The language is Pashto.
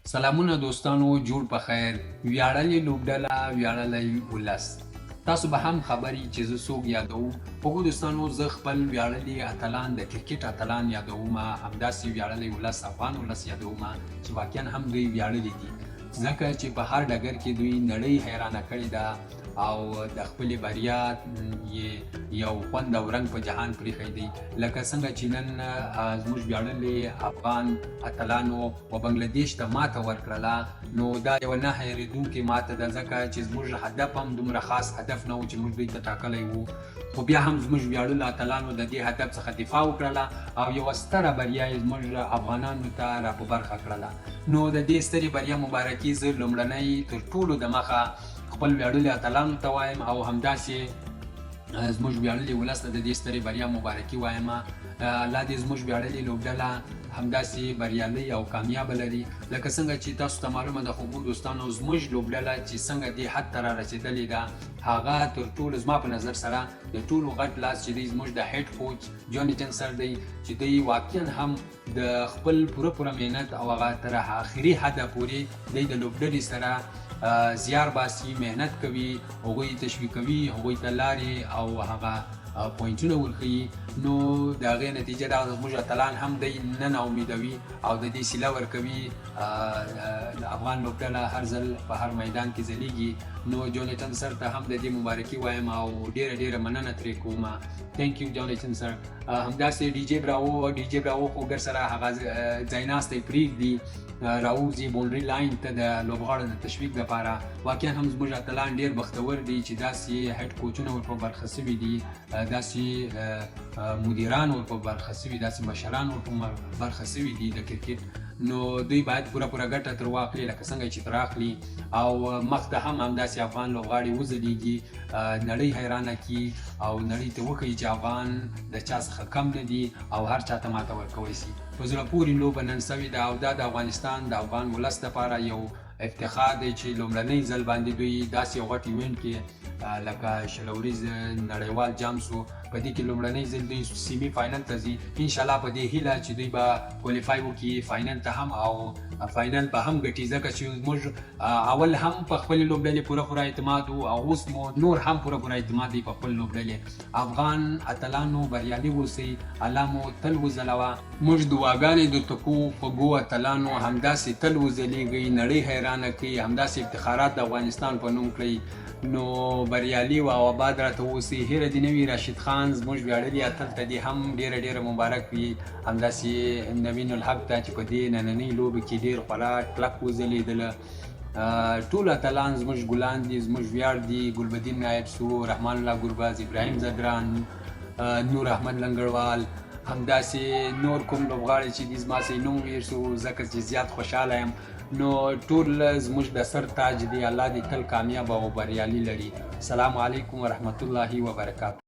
سلامونه دوستانو، جوړ په خیر. ویاړلې لوبډله، ویاړلی ولس. تاسو به هم خبري چې زه څوک یادوم. هغو دوستانو، زه خپل ویاړلي اتلان، د کرکټ اتلان یادوم، همداسې ویاړلی ولس، افغان ولس یادوم چې واقعا هم دوی ویاړلي دي، ځکه چې په هر ډګر کې دوی نړۍ حیرانه کړې ده او د خپلې بریا یې یو خوند او رنګ په جهان پرېښی دی. لکه څنګه چې نن زموږ ویاړلي افغان اتلانو و بنګلادیش ته ماته ورکړله، نو دا یوه نه هېرېدونکې ماته ده، ځکه چې زموږ هدف هم دومره خاص هدف نه و چې موږ دوی ته ټاکلی وو، خو بیا هم زموږ ویاړلو اتلانو د دې هدف څخه دفاع وکړله او یوه ستره بریا یې زموږ افغانانو ته را په برخه کړله. نو د دې سترې بریا مبارکي زه لومړنۍ تر ټولو دمخه خپل ویاړلي اتلانو ته وایم او همداسې زموږ ویاړلي ولس ته د دې سترې بریا مبارکي وایم. الله دې زموږ ویاړلې لوبډله همداسې بریالۍ او کامیابه لري. لکه څنګه چې تاسو ته معلومه ده، خو دوستانو، زموږ لوبډله چې څنګه دې حد ته را رسېدلې ده، هغه تر ټولو زما په نظر سره د ټولو غټ لاس چې دی زموږ د هیډ کوچ جونیټن سر دی، چې دی واقعا هم د خپل پوره محنت او هغه تر آخري حده پورې دی د لوبډلې سره زیار باسي، محنت کوي، هغوی تشویقوي، هغوی ته لارې او هغه پوینټونه ورښیي. نو د هغې نتیجه دا ده زموږ اتلان هم دی نه ناامیدوي او د دې سیله ورکوي. افغان لوبډله هر ځل په هر میدان کې ځلیږي. نو جونیټن سر ته هم د دې مبارکي وایم او ډېره مننه ترې کوم. تھینک یو جونیټن سر. همداسې ډي جې براوو خو ګر سره هغه ځایناستی پرېږدي، راوځي بونډري لاین ته د لوبغاړو د تشویق لپاره. واقعا هم زموږ اتلان ډېر بختور دي چې داسې هیډ کوچونه ورپه برخه سوي دي، داسې مدیران ورپه برخه سوي، داسې مشران ورپه برخه سوي دي د کرکټ. نو دوی باید پوره ګټه تر واخلي، لکه څنګه چې تر اخلي، او مخ ته هم همداسې افغان لوبغاړي وځلیږي، نړۍ حیرانه کړي او نړۍ ته وښیي چې افغان د چا څخه کم نه دي او هر چا ته ماته ورکوی سي. په زړه پورې لوبه نن سوې ده او دا د افغانستان د افغان ولس لپاره یو افتخار دی چې لومړنۍ ځل باندې دوی داسې یو غټ ایونټ کې لکه شلوریز نړیوال جام سو، په دې کې لومړنۍ ځل دوی سیمي فاینل ته ځي. انشاءالله په دې هیله چې دوی به کوالیفای وکړي فاینل ته هم او فاینل به هم ګټي، ځکه چې موږ اول هم په خپلې لوبډلې پوره اعتماد وو او اوس مو نور هم پوره اعتماد دی په خپل لوبډلې. افغان اتلانو بریالي اوسئ، الله مو تل وځلوه. موږ دعاګانې درته کوو خوږو اتلانو، همداسې تل وځلیږئ، نړۍ حیرانه کړئ، همداسې افتخارات د افغانستان په نوم کړئ. نو بریالي او آباد راته اوسئ. هیره دې نه وي راشد خان زموږ ویاړلي اتل ته دې هم ډېره مبارک وي، همداسې نوین الحق ته چې په دې نننۍ لوبې کې ډېر خورا کلک وځلېدله. ټول اتلان زموږ ګلان دي، زموږ ویاړ دي. ګلبدین نایب سو، رحمان الله ګربز، ابراهیم زدران، نور احمد لنګړوال، همداسې نور کوم لوبغاړي چې دي زما سې نوم ویل شو ځکه چې زیات خوشحاله یم. نو ټول زموږ د سر تاج دی، الله دې تل کامیاب او بریالي لري. السلام علیکم ورحمت الله وبرکاته.